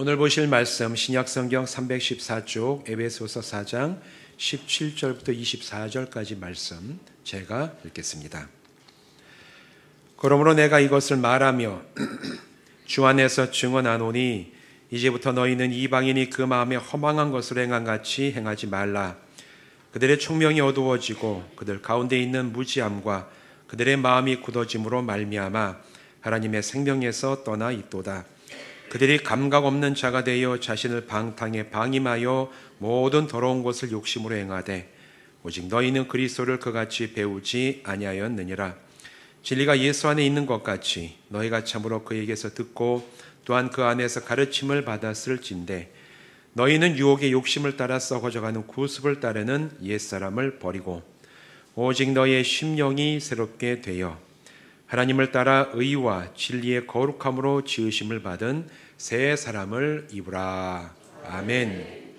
오늘 보실 말씀 신약성경 314쪽 에베소서 4장 17절부터 24절까지 말씀 제가 읽겠습니다. 그러므로 내가 이것을 말하며 주 안에서 증언하노니 이제부터 너희는 이방인이 그 마음에 허망한 것을 행한 같이 행하지 말라. 그들의 총명이 어두워지고 그들 가운데 있는 무지함과 그들의 마음이 굳어짐으로 말미암아 하나님의 생명에서 떠나 있도다. 그들이 감각 없는 자가 되어 자신을 방탕에 방임하여 모든 더러운 것을 욕심으로 행하되 오직 너희는 그리스도를 그같이 배우지 아니하였느니라. 진리가 예수 안에 있는 것 같이 너희가 참으로 그에게서 듣고 또한 그 안에서 가르침을 받았을진대 너희는 유혹의 욕심을 따라 썩어져가는 구습을 따르는 옛사람을 버리고 오직 너희의 심령이 새롭게 되어 하나님을 따라 의와 진리의 거룩함으로 지으심을 받은 새 사람을 입으라. 아멘.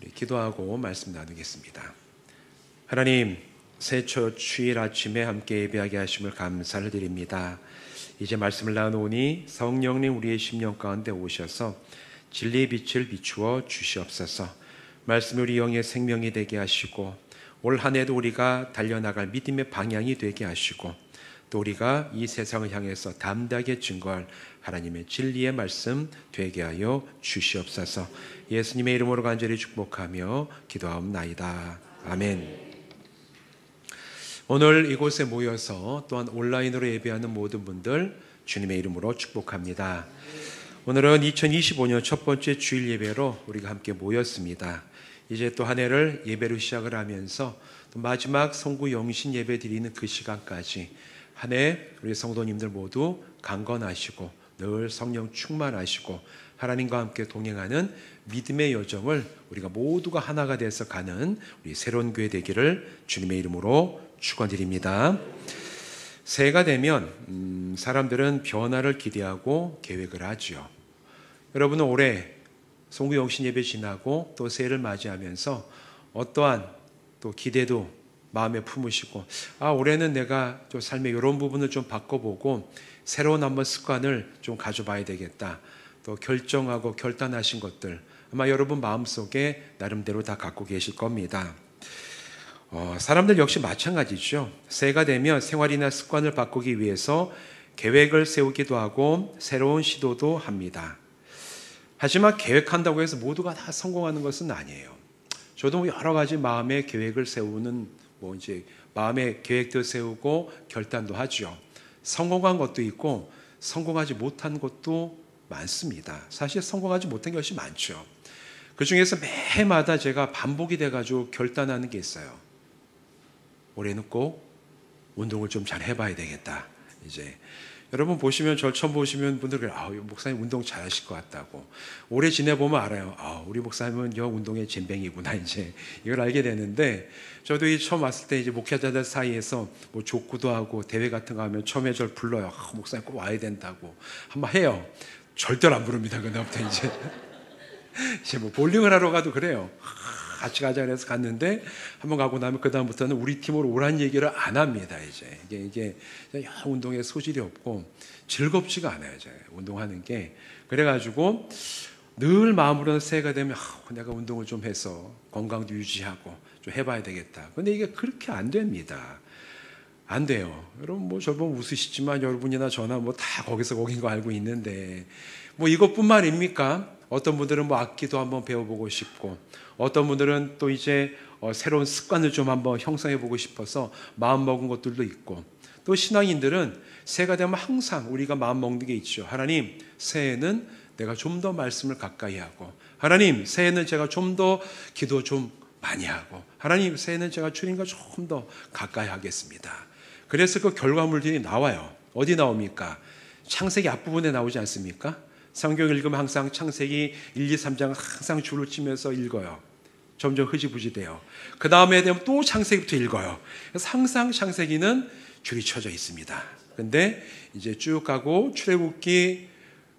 우리 기도하고 말씀 나누겠습니다. 하나님, 새초 주일 아침에 함께 예배하게 하심을 감사를 드립니다. 이제 말씀을 나누니 성령님 우리의 심령 가운데 오셔서 진리의 빛을 비추어 주시옵소서. 말씀이 우리 영의 생명이 되게 하시고 올 한 해도 우리가 달려나갈 믿음의 방향이 되게 하시고 또 우리가 이 세상을 향해서 담대하게 증거할 하나님의 진리의 말씀 되게 하여 주시옵소서. 예수님의 이름으로 간절히 축복하며 기도하옵나이다. 아멘. 오늘 이곳에 모여서 또한 온라인으로 예배하는 모든 분들 주님의 이름으로 축복합니다. 오늘은 2025년 첫 번째 주일 예배로 우리가 함께 모였습니다. 이제 또 한 해를 예배로 시작을 하면서 또 마지막 성구 영신 예배 드리는 그 시간까지 한 해 우리 성도님들 모두 강건하시고 늘 성령 충만하시고 하나님과 함께 동행하는 믿음의 여정을 우리가 모두가 하나가 돼서 가는 우리 새로운 교회 되기를 주님의 이름으로 축원드립니다. 새해가 되면 사람들은 변화를 기대하고 계획을 하죠. 여러분은 올해 성구 영신 예배 지나고 또 새해를 맞이하면서 어떠한 또 기대도 마음에 품으시고 올해는 내가 좀 삶의 이런 부분을 좀 바꿔보고 새로운 한번 습관을 좀 가져봐야 되겠다. 또 결정하고 결단하신 것들 아마 여러분 마음속에 나름대로 다 갖고 계실 겁니다. 사람들 역시 마찬가지죠. 새해가 되면 생활이나 습관을 바꾸기 위해서 계획을 세우기도 하고 새로운 시도도 합니다. 하지만 계획한다고 해서 모두가 다 성공하는 것은 아니에요. 저도 여러 가지 마음의 계획을 세우는 이제 마음의 계획도 세우고 결단도 하죠. 성공한 것도 있고 성공하지 못한 것도 많습니다. 사실 성공하지 못한 게 훨씬 많죠. 그 중에서 매해마다 제가 반복이 돼가지고 결단하는 게 있어요. 올해는 꼭 운동을 좀 잘 해봐야 되겠다. 이제 여러분 보시면 저 처음 보시면 분들 목사님 운동 잘하실 것 같다고 오래 지내보면 알아요. 우리 목사님은 영 운동의 젬병이구나. 이제 이걸 알게 되는데 저도 처음 왔을 때 이제 목회자들 사이에서 뭐 족구도 하고 대회 같은 거 하면 처음에 저를 불러요. 목사님 꼭 와야 된다고 한번 해요. 절대로 안 부릅니다. 그다음부터 이제 뭐 볼링을 하러 가도 그래요. 같이 가자 그래서 갔는데 한번 가고 나면 그 다음부터는 우리 팀으로 오란 얘기를 안 합니다. 이제 이게 운동에 소질이 없고 즐겁지가 않아요. 제가 운동하는 게. 그래가지고 늘 마음으로는 새해가 되면 내가 운동을 좀 해서 건강도 유지하고 좀 해봐야 되겠다. 근데 이게 그렇게 안 됩니다. 안 돼요. 여러분 뭐 저보고 웃으시지만 여러분이나 저나 뭐 다 거기서 거긴 거 알고 있는데 뭐 이것뿐만입니까? 어떤 분들은 뭐 악기도 한번 배워보고 싶고 어떤 분들은 또 이제 새로운 습관을 좀 한번 형성해보고 싶어서 마음먹은 것들도 있고 또 신앙인들은 새해가 되면 항상 우리가 마음먹는 게 있죠. 하나님, 새해는 내가 좀 더 말씀을 가까이 하고 하나님, 새해는 제가 좀 더 기도 좀 많이 하고 하나님, 새해는 제가 주님과 좀 더 가까이 하겠습니다. 그래서 그 결과물들이 나와요. 어디 나옵니까? 창세기 앞부분에 나오지 않습니까? 성경 읽으면 항상 창세기 1, 2, 3장 항상 줄을 치면서 읽어요. 점점 흐지부지 돼요. 그 다음에 되면 또 창세기부터 읽어요. 그래서 항상 창세기는 줄이 쳐져 있습니다. 근데 이제 쭉 가고 출애굽기,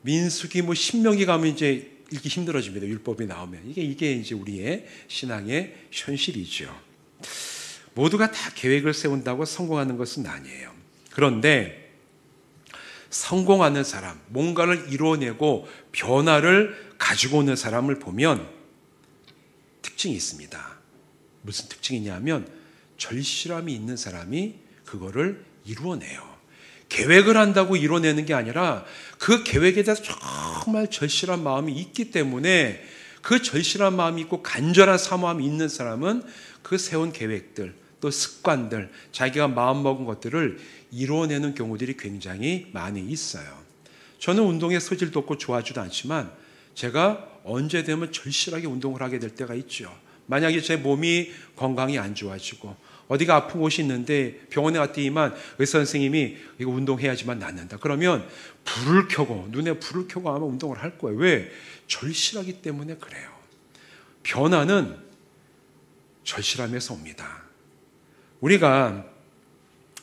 민수기, 신명기 가면 이제 읽기 힘들어집니다. 율법이 나오면. 이게 이제 우리의 신앙의 현실이죠. 모두가 다 계획을 세운다고 성공하는 것은 아니에요. 그런데 성공하는 사람, 뭔가를 이루어내고 변화를 가지고 오는 사람을 보면 특징이 있습니다. 무슨 특징이냐면 절실함이 있는 사람이 그거를 이루어내요. 계획을 한다고 이루어내는 게 아니라 그 계획에 대해서 정말 절실한 마음이 있기 때문에 그 절실한 마음이 있고 간절한 사모함이 있는 사람은 그 세운 계획들, 또 습관들, 자기가 마음먹은 것들을 이루어내는 경우들이 굉장히 많이 있어요. 저는 운동에 소질도 없고 좋아하지도 않지만 제가 언제 되면 절실하게 운동을 하게 될 때가 있죠. 만약에 제 몸이 건강이 안 좋아지고 어디가 아픈 곳이 있는데 병원에 갔더니만 의사 선생님이 이거 운동해야지만 낫는다. 그러면 불을 켜고 눈에 불을 켜고 아마 운동을 할 거예요. 왜? 절실하기 때문에 그래요. 변화는 절실함에서 옵니다. 우리가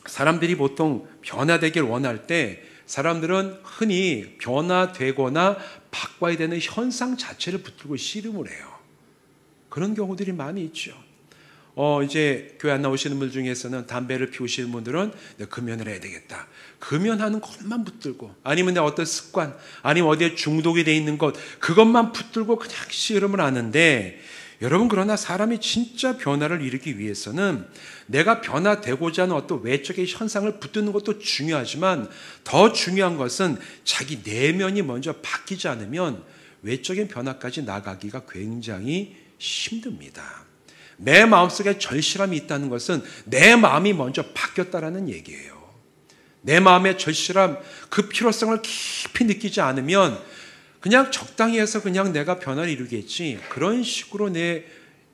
사람들이 보통 변화되길 원할 때 사람들은 흔히 변화되거나 바꿔야 되는 현상 자체를 붙들고 씨름을 해요. 그런 경우들이 많이 있죠. 이제 교회 안 나오시는 분 중에서는 담배를 피우시는 분들은 내가 금연을 해야 되겠다. 금연하는 것만 붙들고, 아니면 내가 어떤 습관, 아니면 어디에 중독이 돼 있는 것, 그것만 붙들고 그냥 씨름을 하는데, 여러분, 그러나 사람이 진짜 변화를 이루기 위해서는 내가 변화되고자 하는 어떤 외적의 현상을 붙드는 것도 중요하지만 더 중요한 것은 자기 내면이 먼저 바뀌지 않으면 외적인 변화까지 나가기가 굉장히 힘듭니다. 내 마음속에 절실함이 있다는 것은 내 마음이 먼저 바뀌었다라는 얘기예요. 내 마음의 절실함, 그 필요성을 깊이 느끼지 않으면 그냥 적당히 해서 그냥 내가 변화를 이루겠지, 그런 식으로 내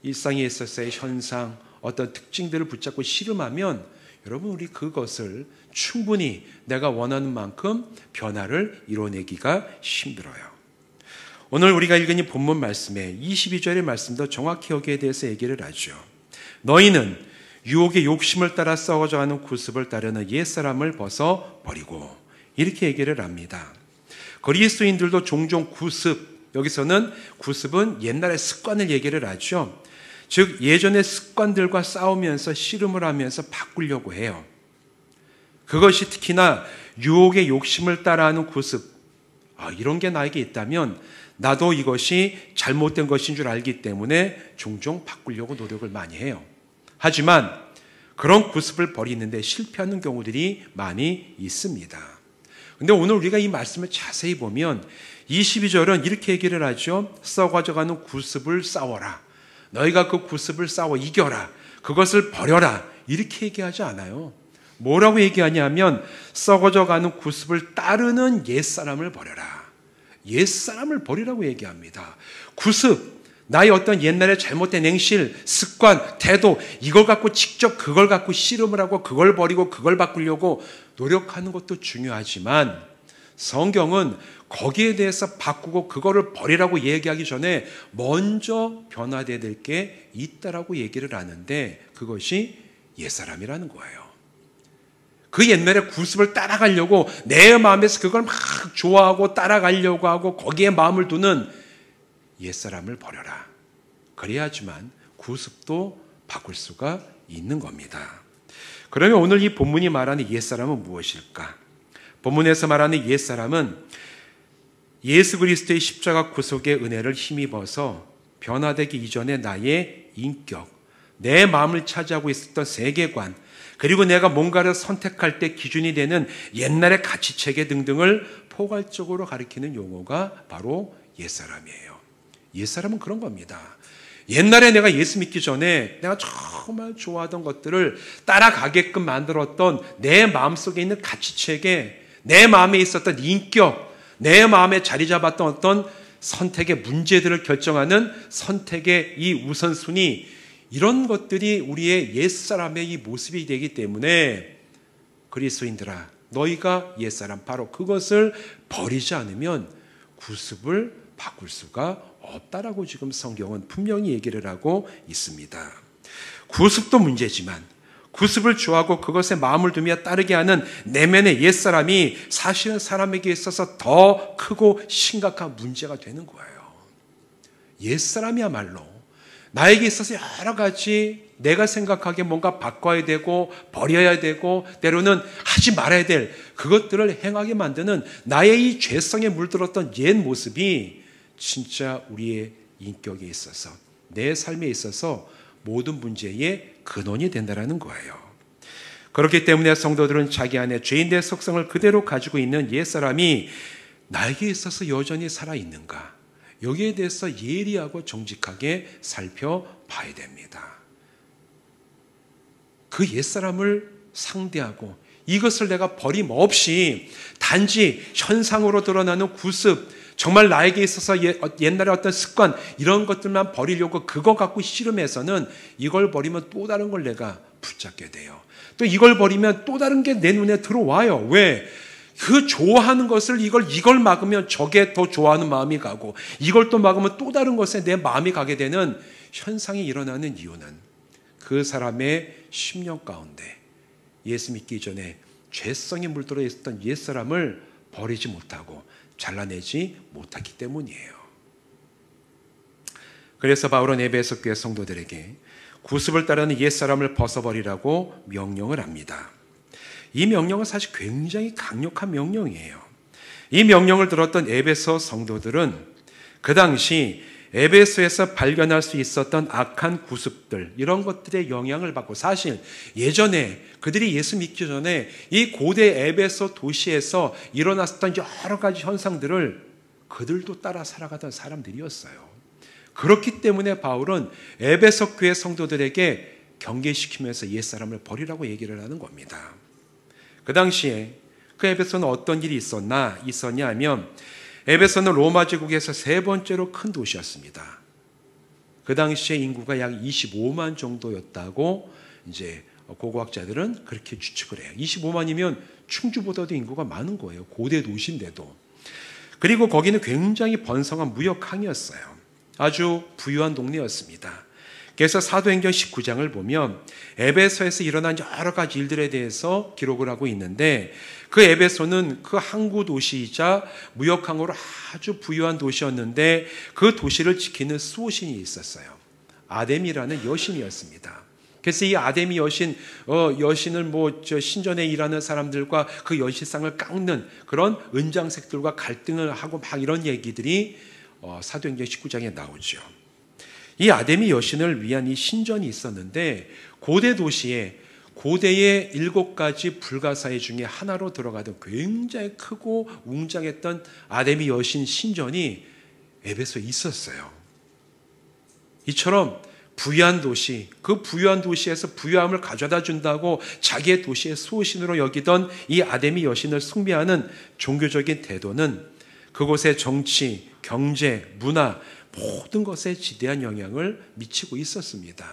일상에 있어서의 현상, 어떤 특징들을 붙잡고 씨름하면 여러분, 우리 그것을 충분히 내가 원하는 만큼 변화를 이뤄내기가 힘들어요. 오늘 우리가 읽은 이 본문 말씀에 22절의 말씀도 정확히 여기에 대해서 얘기를 하죠. 너희는 유혹의 욕심을 따라 썩어져가는 구습을 따르는 옛사람을 벗어버리고, 이렇게 얘기를 합니다. 그리스도인들도 종종 구습, 여기서는 구습은 옛날의 습관을 얘기를 하죠. 즉 예전의 습관들과 싸우면서 씨름을 하면서 바꾸려고 해요. 그것이 특히나 유혹의 욕심을 따라하는 구습, 이런 게 나에게 있다면 나도 이것이 잘못된 것인 줄 알기 때문에 종종 바꾸려고 노력을 많이 해요. 하지만 그런 구습을 버리는데 실패하는 경우들이 많이 있습니다. 근데 오늘 우리가 이 말씀을 자세히 보면 22절은 이렇게 얘기를 하죠. 썩어져가는 구습을 싸워라. 너희가 그 구습을 싸워 이겨라. 그것을 버려라. 이렇게 얘기하지 않아요. 뭐라고 얘기하냐면 썩어져가는 구습을 따르는 옛사람을 버려라. 옛사람을 버리라고 얘기합니다. 구습, 나의 어떤 옛날에 잘못된 행실, 습관, 태도, 이걸 갖고 직접 그걸 갖고 씨름을 하고 그걸 버리고 그걸 바꾸려고 노력하는 것도 중요하지만 성경은 거기에 대해서 바꾸고 그거를 버리라고 얘기하기 전에 먼저 변화돼야 될 게 있다라고 얘기를 하는데 그것이 옛사람이라는 거예요. 그 옛날의 구습을 따라가려고 내 마음에서 그걸 막 좋아하고 따라가려고 하고 거기에 마음을 두는 옛사람을 버려라. 그래야지만 구습도 바꿀 수가 있는 겁니다. 그러면 오늘 이 본문이 말하는 옛사람은 무엇일까? 본문에서 말하는 옛사람은 예수 그리스도의 십자가 구속의 은혜를 힘입어서 변화되기 이전의 나의 인격, 내 마음을 차지하고 있었던 세계관, 그리고 내가 뭔가를 선택할 때 기준이 되는 옛날의 가치체계 등등을 포괄적으로 가리키는 용어가 바로 옛사람이에요. 옛사람은 그런 겁니다. 옛날에 내가 예수 믿기 전에 내가 정말 좋아하던 것들을 따라가게끔 만들었던 내 마음속에 있는 가치체계, 내 마음에 있었던 인격, 내 마음에 자리 잡았던 어떤 선택의 문제들을 결정하는 선택의 이 우선순위, 이런 것들이 우리의 옛사람의 이 모습이 되기 때문에 그리스도인들아, 너희가 옛사람, 바로 그것을 버리지 않으면 구습을 바꿀 수가 없다라고 지금 성경은 분명히 얘기를 하고 있습니다. 구습도 문제지만 구습을 좋아하고 그것에 마음을 두며 따르게 하는 내면의 옛사람이 사실은 사람에게 있어서 더 크고 심각한 문제가 되는 거예요. 옛사람이야말로 나에게 있어서 여러 가지 내가 생각하기에 뭔가 바꿔야 되고 버려야 되고 때로는 하지 말아야 될 그것들을 행하게 만드는 나의 이 죄성에 물들었던 옛 모습이 진짜 우리의 인격에 있어서 내 삶에 있어서 모든 문제의 근원이 된다는 거예요. 그렇기 때문에 성도들은 자기 안에 죄인의 속성을 그대로 가지고 있는 옛사람이 나에게 있어서 여전히 살아있는가, 여기에 대해서 예리하고 정직하게 살펴봐야 됩니다. 그 옛사람을 상대하고 이것을 내가 버림없이 단지 현상으로 드러나는 구습, 정말 나에게 있어서 옛날에 어떤 습관 이런 것들만 버리려고 그거 갖고 씨름해서는 이걸 버리면 또 다른 걸 내가 붙잡게 돼요. 또 이걸 버리면 또 다른 게 내 눈에 들어와요. 왜? 그 좋아하는 것을 이걸 막으면 저게 더 좋아하는 마음이 가고 이걸 또 막으면 또 다른 것에 내 마음이 가게 되는 현상이 일어나는 이유는 그 사람의 심령 가운데 예수 믿기 전에 죄성이 물들어 있었던 옛사람을 버리지 못하고 잘라내지 못했기 때문이에요. 그래서 바울은 에베소 교회 성도들에게 구습을 따르는 옛사람을 벗어버리라고 명령을 합니다. 이 명령은 사실 굉장히 강력한 명령이에요. 이 명령을 들었던 에베소 성도들은 그 당시 에베소에서 발견할 수 있었던 악한 구습들 이런 것들의 영향을 받고 사실 예전에 그들이 예수 믿기 전에 이 고대 에베소 도시에서 일어났었던 여러 가지 현상들을 그들도 따라 살아가던 사람들이었어요. 그렇기 때문에 바울은 에베소 교회 성도들에게 경계시키면서 옛사람을 버리라고 얘기를 하는 겁니다. 그 당시에 그 에베소는 어떤 일이 있었냐 하면 에베소는 로마 제국에서 세 번째로 큰 도시였습니다. 그 당시에 인구가 약 25만 정도였다고 이제 고고학자들은 그렇게 추측을 해요. 25만이면 충주보다도 인구가 많은 거예요. 고대 도시인데도. 그리고 거기는 굉장히 번성한 무역항이었어요. 아주 부유한 동네였습니다. 그래서 사도행전 19장을 보면 에베소에서 일어난 여러 가지 일들에 대해서 기록을 하고 있는데 그 에베소는 그 항구 도시이자 무역항으로 아주 부유한 도시였는데 그 도시를 지키는 수호신이 있었어요. 아데미라는 여신이었습니다. 그래서 이 아데미 여신을 신전에 일하는 사람들과 그 여신상을 깎는 그런 은장색들과 갈등을 하고 막 이런 얘기들이 사도행전 19장에 나오죠. 이 아데미 여신을 위한 이 신전이 있었는데 고대 도시에 고대의 7가지 불가사의 중에 하나로 들어가던 굉장히 크고 웅장했던 아데미 여신 신전이 에베소에 있었어요. 이처럼 부유한 도시, 그 부유한 도시에서 부유함을 가져다 준다고 자기의 도시의 수호신으로 여기던 이 아데미 여신을 숭배하는 종교적인 태도는 그곳의 정치, 경제, 문화 모든 것에 지대한 영향을 미치고 있었습니다.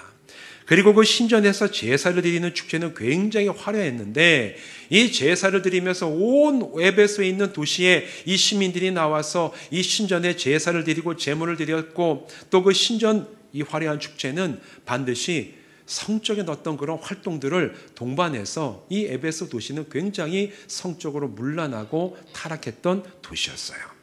그리고 그 신전에서 제사를 드리는 축제는 굉장히 화려했는데 이 제사를 드리면서 온 에베소에 있는 도시에 이 시민들이 나와서 이 신전에 제사를 드리고 제물을 드렸고 또 그 신전 이 화려한 축제는 반드시 성적인 어떤 그런 활동들을 동반해서 이 에베소 도시는 굉장히 성적으로 문란하고 타락했던 도시였어요.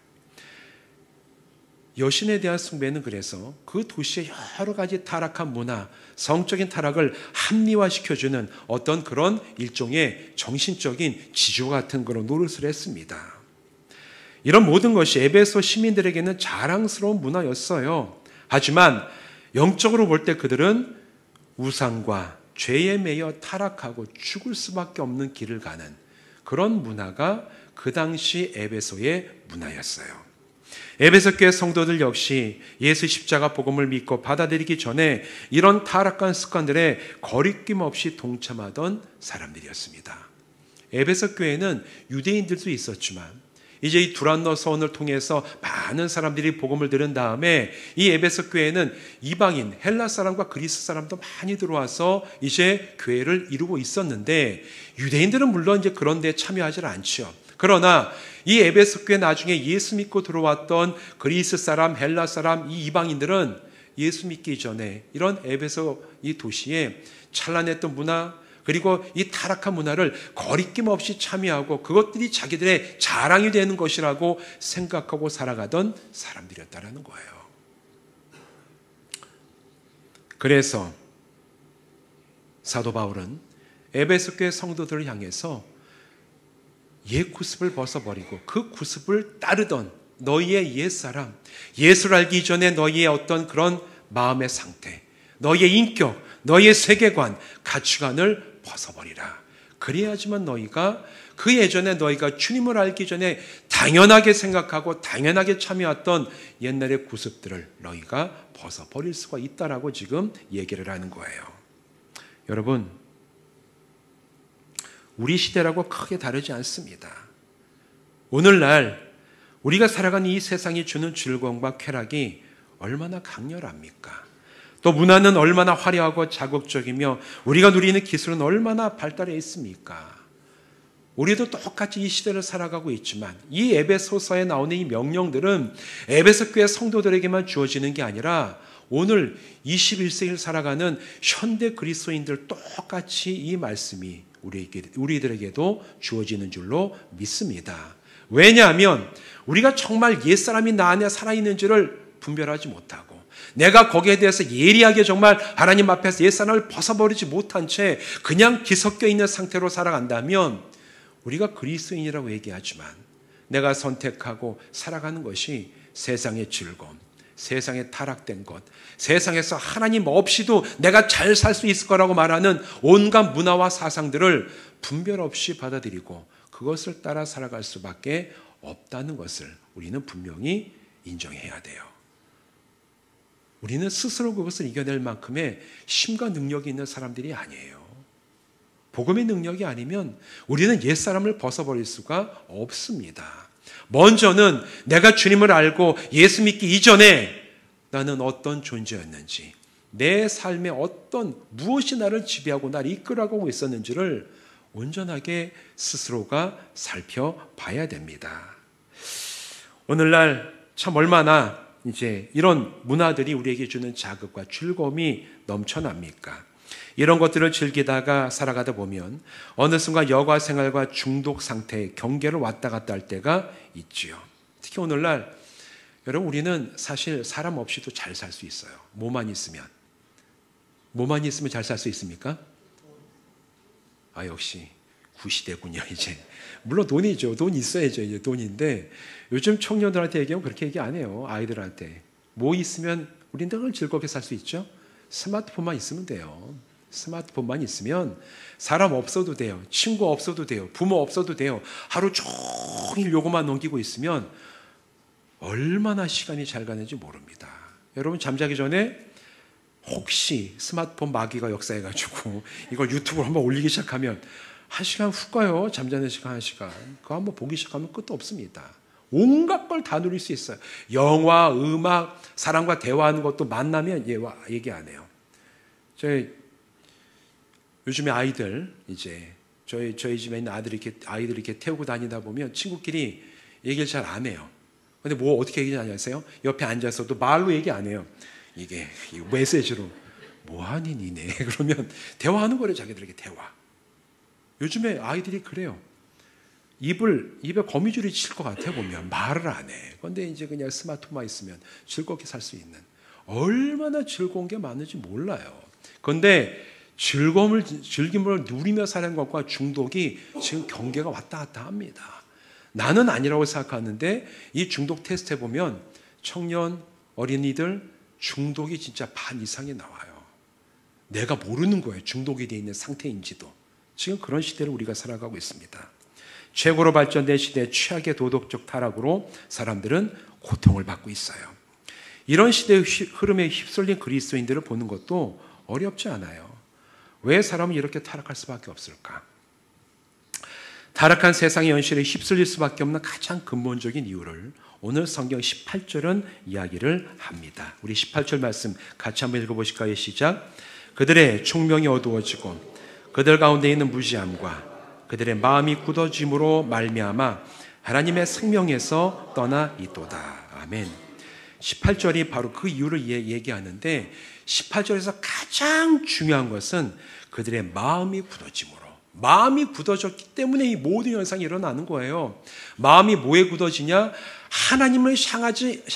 여신에 대한 숭배는 그래서 그 도시의 여러 가지 타락한 문화, 성적인 타락을 합리화시켜주는 어떤 그런 일종의 정신적인 지주 같은 그런 노릇을 했습니다. 이런 모든 것이 에베소 시민들에게는 자랑스러운 문화였어요. 하지만 영적으로 볼 때 그들은 우상과 죄에 매여 타락하고 죽을 수밖에 없는 길을 가는 그런 문화가 그 당시 에베소의 문화였어요. 에베소 교회 성도들 역시 예수 십자가 복음을 믿고 받아들이기 전에 이런 타락한 습관들에 거리낌 없이 동참하던 사람들이었습니다. 에베소 교회는 유대인들도 있었지만 이제 이 두란노 서원을 통해서 많은 사람들이 복음을 들은 다음에 이 에베소 교회는 이방인, 헬라 사람과 그리스 사람도 많이 들어와서 이제 교회를 이루고 있었는데 유대인들은 물론 이제 그런 데 참여하지 않죠. 그러나 이 에베소 교회 나중에 예수 믿고 들어왔던 그리스 사람, 헬라 사람, 이 이방인들은 예수 믿기 전에 이런 에베소 이 도시에 찬란했던 문화 그리고 이 타락한 문화를 거리낌 없이 참여하고 그것들이 자기들의 자랑이 되는 것이라고 생각하고 살아가던 사람들이었다는 거예요. 그래서 사도 바울은 에베소 교회 성도들을 향해서 옛 구습을 벗어버리고 그 구습을 따르던 너희의 옛사람, 예수를 알기 전에 너희의 어떤 그런 마음의 상태, 너희의 인격, 너희의 세계관, 가치관을 벗어버리라. 그래야지만 너희가 그 예전에 너희가 주님을 알기 전에 당연하게 생각하고 당연하게 참여했던 옛날의 구습들을 너희가 벗어버릴 수가 있다라고 지금 얘기를 하는 거예요. 여러분, 우리 시대라고 크게 다르지 않습니다. 오늘날 우리가 살아가는 이 세상이 주는 즐거움과 쾌락이 얼마나 강렬합니까? 또 문화는 얼마나 화려하고 자극적이며 우리가 누리는 기술은 얼마나 발달해 있습니까? 우리도 똑같이 이 시대를 살아가고 있지만 이 에베소서에 나오는 이 명령들은 에베소 교회 성도들에게만 주어지는 게 아니라 오늘 21세기를 살아가는 현대 그리스도인들 똑같이 이 말씀이 우리들에게도 주어지는 줄로 믿습니다. 왜냐하면 우리가 정말 옛사람이 나 안에 살아있는지를 분별하지 못하고 내가 거기에 대해서 예리하게 정말 하나님 앞에서 옛사람을 벗어버리지 못한 채 그냥 뒤섞여 있는 상태로 살아간다면 우리가 그리스도인이라고 얘기하지만 내가 선택하고 살아가는 것이 세상의 즐거움, 세상에 타락된 것, 세상에서 하나님 없이도 내가 잘 살 수 있을 거라고 말하는 온갖 문화와 사상들을 분별 없이 받아들이고 그것을 따라 살아갈 수밖에 없다는 것을 우리는 분명히 인정해야 돼요. 우리는 스스로 그것을 이겨낼 만큼의 힘과 능력이 있는 사람들이 아니에요. 복음의 능력이 아니면 우리는 옛사람을 벗어버릴 수가 없습니다. 먼저는 내가 주님을 알고 예수 믿기 이전에 나는 어떤 존재였는지, 내 삶의 어떤 무엇이 나를 지배하고 나를 이끌어가고 있었는지를 온전하게 스스로가 살펴봐야 됩니다. 오늘날 참 얼마나 이제 이런 문화들이 우리에게 주는 자극과 즐거움이 넘쳐납니까? 이런 것들을 즐기다가 살아가다 보면 어느 순간 여가 생활과 중독 상태의 경계를 왔다 갔다 할 때가 있지요. 특히 오늘날 여러분 우리는 사실 사람 없이도 잘 살 수 있어요. 뭐만 있으면 잘 살 수 있습니까? 역시 구시대군요. 이제 물론 돈이죠. 돈 있어야죠. 이제 돈인데 요즘 청년들한테 얘기하면 그렇게 얘기 안 해요. 아이들한테 뭐 있으면 우린 늘 즐겁게 살 수 있죠. 스마트폰만 있으면 돼요. 스마트폰만 있으면 사람 없어도 돼요. 친구 없어도 돼요. 부모 없어도 돼요. 하루 종일 요것만 넘기고 있으면 얼마나 시간이 잘 가는지 모릅니다. 여러분 잠자기 전에 혹시 스마트폰 마귀가 역사해가지고 이걸 유튜브로 한번 올리기 시작하면 1시간 훅 가요. 잠자는 시간 1시간. 그거 한번 보기 시작하면 끝도 없습니다. 온갖 걸 다 누릴 수 있어요. 영화, 음악, 사람과 대화하는 것도 만나면 얘기 안 해요. 요즘에 아이들 이제 저희 집에 있는 아이들이 이렇게 태우고 다니다 보면 친구끼리 얘기를 잘 안 해요. 근데 뭐 어떻게 얘기하냐 아세요? 옆에 앉아서도 말로 얘기 안 해요. 이게 메시지로 뭐하니 니네 그러면 대화하는 거래. 자기들에게 대화. 요즘에 아이들이 그래요. 입에 거미줄이 칠 것 같아 보면 말을 안 해. 그런데 이제 그냥 스마트폰만 있으면 즐겁게 살 수 있는 얼마나 즐거운 게 많은지 몰라요. 그런데 즐김을 누리며 사는 것과 중독이 지금 경계가 왔다 갔다 합니다. 나는 아니라고 생각하는데 이 중독 테스트 해보면 청년, 어린이들 중독이 진짜 반 이상이 나와요. 내가 모르는 거예요. 중독이 되어 있는 상태인지도. 지금 그런 시대를 우리가 살아가고 있습니다. 최고로 발전된 시대의 최악의 도덕적 타락으로 사람들은 고통을 받고 있어요. 이런 시대의 흐름에 휩쓸린 그리스도인들을 보는 것도 어렵지 않아요. 왜 사람은 이렇게 타락할 수밖에 없을까? 타락한 세상의 현실에 휩쓸릴 수밖에 없는 가장 근본적인 이유를 오늘 성경 18절은 이야기를 합니다. 우리 18절 말씀 같이 한번 읽어보실까요? 시작. 그들의 총명이 어두워지고 그들 가운데 있는 무지함과 그들의 마음이 굳어짐으로 말미암아 하나님의 생명에서 떠나 있도다. 아멘. 18절이 바로 그 이유를 얘기하는데 18절에서 가장 중요한 것은 그들의 마음이 굳어짐으로. 마음이 굳어졌기 때문에 이 모든 현상이 일어나는 거예요. 마음이 뭐에 굳어지냐? 하나님을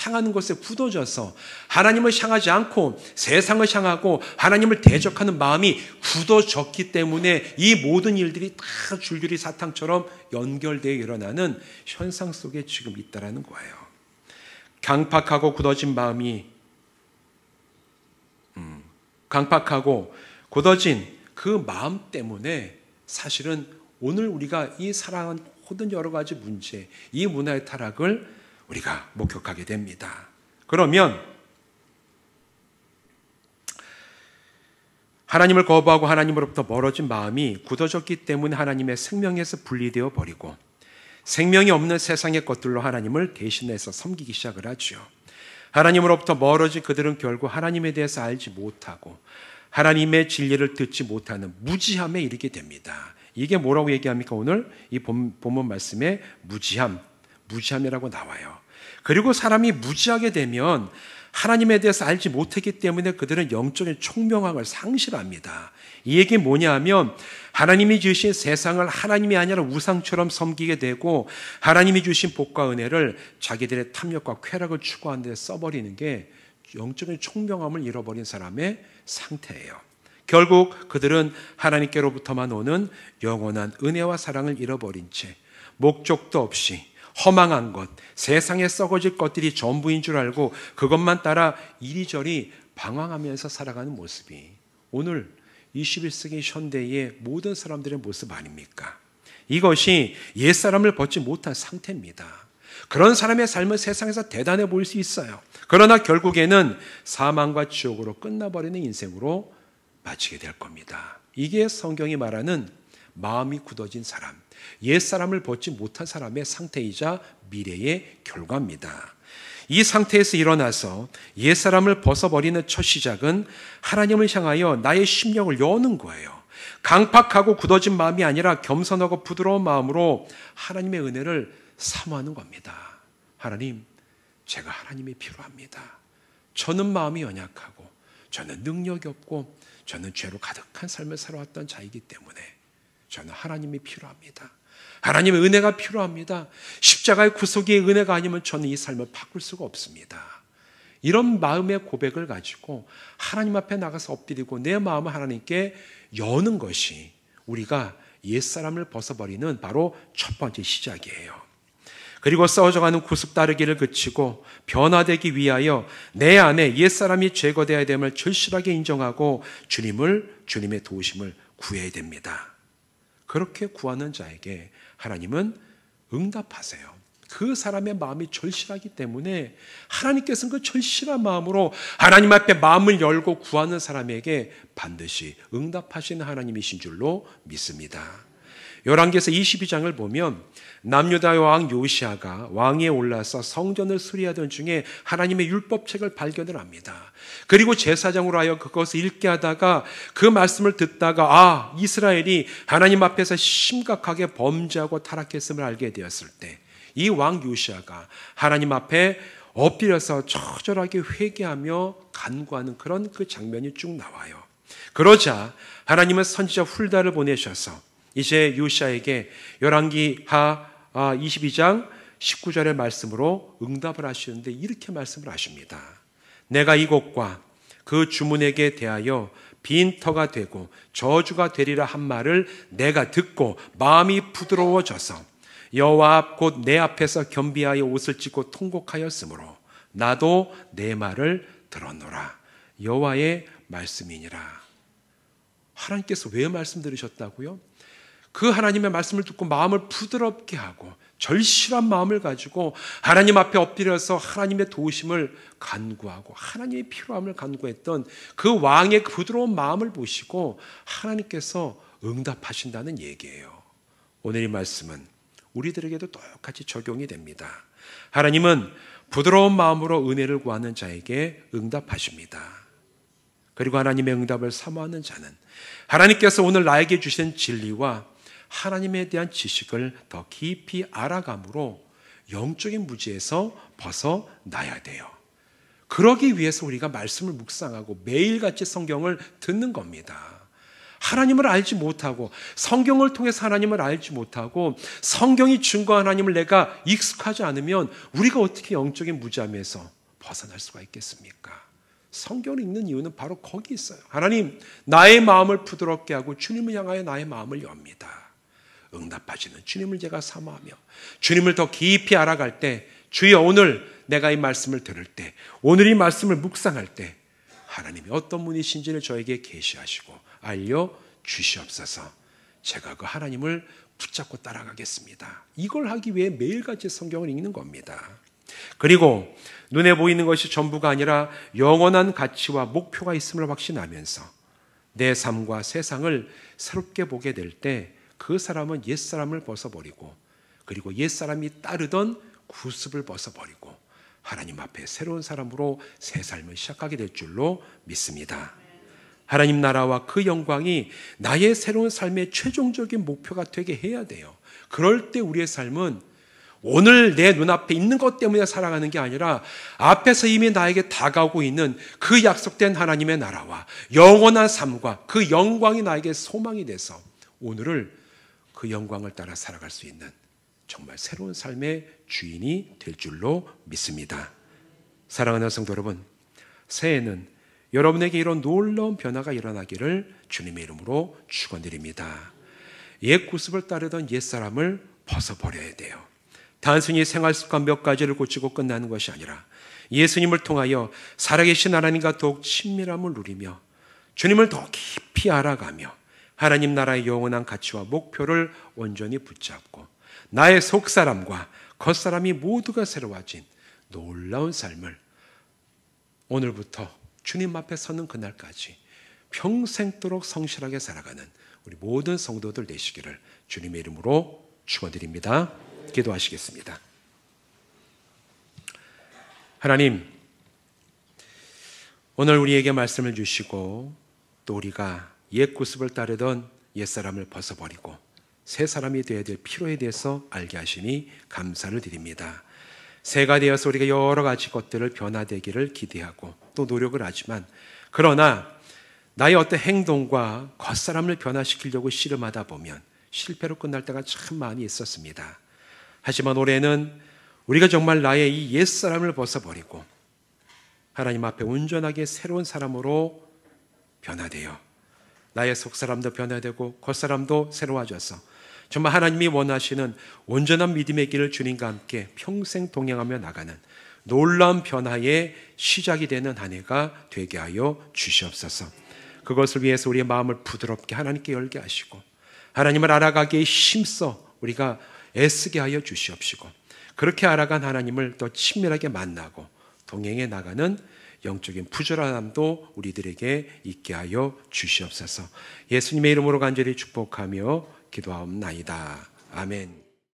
향하는 것에 굳어져서 하나님을 향하지 않고 세상을 향하고 하나님을 대적하는 마음이 굳어졌기 때문에 이 모든 일들이 다 줄줄이 사탕처럼 연결되어 일어나는 현상 속에 지금 있다라는 거예요. 강팍하고 굳어진 마음이 강팍하고 굳어진 그 마음 때문에 사실은 오늘 우리가 이 살아온 모든 여러 가지 문제, 이 문화의 타락을 우리가 목격하게 됩니다. 그러면 하나님을 거부하고 하나님으로부터 멀어진 마음이 굳어졌기 때문에 하나님의 생명에서 분리되어 버리고 생명이 없는 세상의 것들로 하나님을 대신해서 섬기기 시작을 하죠. 하나님으로부터 멀어진 그들은 결국 하나님에 대해서 알지 못하고 하나님의 진리를 듣지 못하는 무지함에 이르게 됩니다. 이게 뭐라고 얘기합니까? 오늘 이 본문 말씀에 무지함이라고 나와요. 그리고 사람이 무지하게 되면 하나님에 대해서 알지 못했기 때문에 그들은 영적인 총명함을 상실합니다. 이 얘기 뭐냐 하면 하나님이 주신 세상을 하나님이 아니라 우상처럼 섬기게 되고 하나님이 주신 복과 은혜를 자기들의 탐욕과 쾌락을 추구하는 데 써버리는 게 영적인 총명함을 잃어버린 사람의 상태예요. 결국 그들은 하나님께로부터만 오는 영원한 은혜와 사랑을 잃어버린 채 목적도 없이 허망한 것, 세상에 썩어질 것들이 전부인 줄 알고 그것만 따라 이리저리 방황하면서 살아가는 모습이 오늘 21세기 현대의 모든 사람들의 모습 아닙니까? 이것이 옛사람을 벗지 못한 상태입니다. 그런 사람의 삶은 세상에서 대단해 보일 수 있어요. 그러나 결국에는 사망과 지옥으로 끝나버리는 인생으로 마치게 될 겁니다. 이게 성경이 말하는 마음이 굳어진 사람, 옛사람을 벗지 못한 사람의 상태이자 미래의 결과입니다. 이 상태에서 일어나서 옛사람을 벗어버리는 첫 시작은 하나님을 향하여 나의 심령을 여는 거예요. 강팍하고 굳어진 마음이 아니라 겸손하고 부드러운 마음으로 하나님의 은혜를 사모하는 겁니다. 하나님, 제가 하나님이 필요합니다. 저는 마음이 연약하고 저는 능력이 없고 저는 죄로 가득한 삶을 살아왔던 자이기 때문에 저는 하나님이 필요합니다. 하나님의 은혜가 필요합니다. 십자가의 구속의 은혜가 아니면 저는 이 삶을 바꿀 수가 없습니다. 이런 마음의 고백을 가지고 하나님 앞에 나가서 엎드리고 내 마음을 하나님께 여는 것이 우리가 옛사람을 벗어버리는 바로 첫 번째 시작이에요. 그리고 썩어져가는 구습 따르기를 그치고 변화되기 위하여 내 안에 옛사람이 제거되어야 됨을 절실하게 인정하고 주님의 도우심을 구해야 됩니다. 그렇게 구하는 자에게 하나님은 응답하세요. 그 사람의 마음이 절실하기 때문에 하나님께서는 그 절실한 마음으로 하나님 앞에 마음을 열고 구하는 사람에게 반드시 응답하시는 하나님이신 줄로 믿습니다. 열왕기서 22장을 보면 남유다의 왕 요시아가 왕위에 올라서 성전을 수리하던 중에 하나님의 율법책을 발견을 합니다. 그리고 제사장으로 하여 그것을 읽게 하다가 그 말씀을 듣다가 이스라엘이 하나님 앞에서 심각하게 범죄하고 타락했음을 알게 되었을 때 이 왕 요시아가 하나님 앞에 엎드려서 처절하게 회개하며 간구하는 그런 그 장면이 쭉 나와요. 그러자 하나님은 선지자 훌다를 보내셔서 이제 요시아에게 열왕기하 22장 19절의 말씀으로 응답을 하시는데 이렇게 말씀을 하십니다. 내가 이곳과 그 주문에게 대하여 빈터가 되고 저주가 되리라 한 말을 내가 듣고 마음이 부드러워져서 여호와 앞 곧 내 앞에서 겸비하여 옷을 찢고 통곡하였으므로 나도 내 말을 들었노라. 여호와의 말씀이니라. 하나님께서 왜 말씀 들으셨다고요? 그 하나님의 말씀을 듣고 마음을 부드럽게 하고 절실한 마음을 가지고 하나님 앞에 엎드려서 하나님의 도우심을 간구하고 하나님의 필요함을 간구했던 그 왕의 부드러운 마음을 보시고 하나님께서 응답하신다는 얘기예요. 오늘 이 말씀은 우리들에게도 똑같이 적용이 됩니다. 하나님은 부드러운 마음으로 은혜를 구하는 자에게 응답하십니다. 그리고 하나님의 응답을 사모하는 자는 하나님께서 오늘 나에게 주신 진리와 하나님에 대한 지식을 더 깊이 알아감으로 영적인 무지에서 벗어나야 돼요. 그러기 위해서 우리가 말씀을 묵상하고 매일같이 성경을 듣는 겁니다. 하나님을 알지 못하고 성경을 통해서 하나님을 알지 못하고 성경이 증거한 하나님을 내가 익숙하지 않으면 우리가 어떻게 영적인 무잠에서 벗어날 수가 있겠습니까? 성경을 읽는 이유는 바로 거기 있어요. 하나님, 나의 마음을 부드럽게 하고 주님을 향하여 나의 마음을 엽니다. 응답하시는 주님을 제가 사모하며 주님을 더 깊이 알아갈 때, 주여 오늘 내가 이 말씀을 들을 때, 오늘 이 말씀을 묵상할 때 하나님이 어떤 분이신지를 저에게 계시하시고 알려주시옵소서. 제가 그 하나님을 붙잡고 따라가겠습니다. 이걸 하기 위해 매일같이 성경을 읽는 겁니다. 그리고 눈에 보이는 것이 전부가 아니라 영원한 가치와 목표가 있음을 확신하면서 내 삶과 세상을 새롭게 보게 될 때 그 사람은 옛사람을 벗어버리고 그리고 옛사람이 따르던 구습을 벗어버리고 하나님 앞에 새로운 사람으로 새 삶을 시작하게 될 줄로 믿습니다. 하나님 나라와 그 영광이 나의 새로운 삶의 최종적인 목표가 되게 해야 돼요. 그럴 때 우리의 삶은 오늘 내 눈앞에 있는 것 때문에 살아가는 게 아니라 앞에서 이미 나에게 다가오고 있는 그 약속된 하나님의 나라와 영원한 삶과 그 영광이 나에게 소망이 돼서 오늘을 그 영광을 따라 살아갈 수 있는 정말 새로운 삶의 주인이 될 줄로 믿습니다. 사랑하는 성도 여러분, 새해는 여러분에게 이런 놀라운 변화가 일어나기를 주님의 이름으로 축원드립니다. 옛 구습을 따르던 옛사람을 벗어버려야 돼요. 단순히 생활습관 몇 가지를 고치고 끝나는 것이 아니라 예수님을 통하여 살아계신 하나님과 더욱 친밀함을 누리며 주님을 더 깊이 알아가며 하나님 나라의 영원한 가치와 목표를 온전히 붙잡고 나의 속사람과 겉사람이 모두가 새로워진 놀라운 삶을 오늘부터 주님 앞에 서는 그날까지 평생도록 성실하게 살아가는 우리 모든 성도들 되시기를 주님의 이름으로 축원드립니다. 기도하시겠습니다. 하나님, 오늘 우리에게 말씀을 주시고 또 우리가 옛 구습을 따르던 옛사람을 벗어버리고 새 사람이 되어야 될 필요에 대해서 알게 하시니 감사를 드립니다. 새가 되어서 우리가 여러 가지 것들을 변화되기를 기대하고 또 노력을 하지만 그러나 나의 어떤 행동과 겉사람을 변화시키려고 씨름하다 보면 실패로 끝날 때가 참 많이 있었습니다. 하지만 올해는 우리가 정말 나의 이 옛사람을 벗어버리고 하나님 앞에 온전하게 새로운 사람으로 변화되어 나의 속사람도 변화되고 겉사람도 새로워져서 정말 하나님이 원하시는 온전한 믿음의 길을 주님과 함께 평생 동행하며 나가는 놀라운 변화의 시작이 되는 한 해가 되게 하여 주시옵소서. 그것을 위해서 우리의 마음을 부드럽게 하나님께 열게 하시고 하나님을 알아가기에 힘써 우리가 애쓰게 하여 주시옵시고 그렇게 알아간 하나님을 더 친밀하게 만나고 동행해 나가는 영적인 부지런함도 우리들에게 있게 하여 주시옵소서. 예수님의 이름으로 간절히 축복하며 기도하옵나이다. 아멘.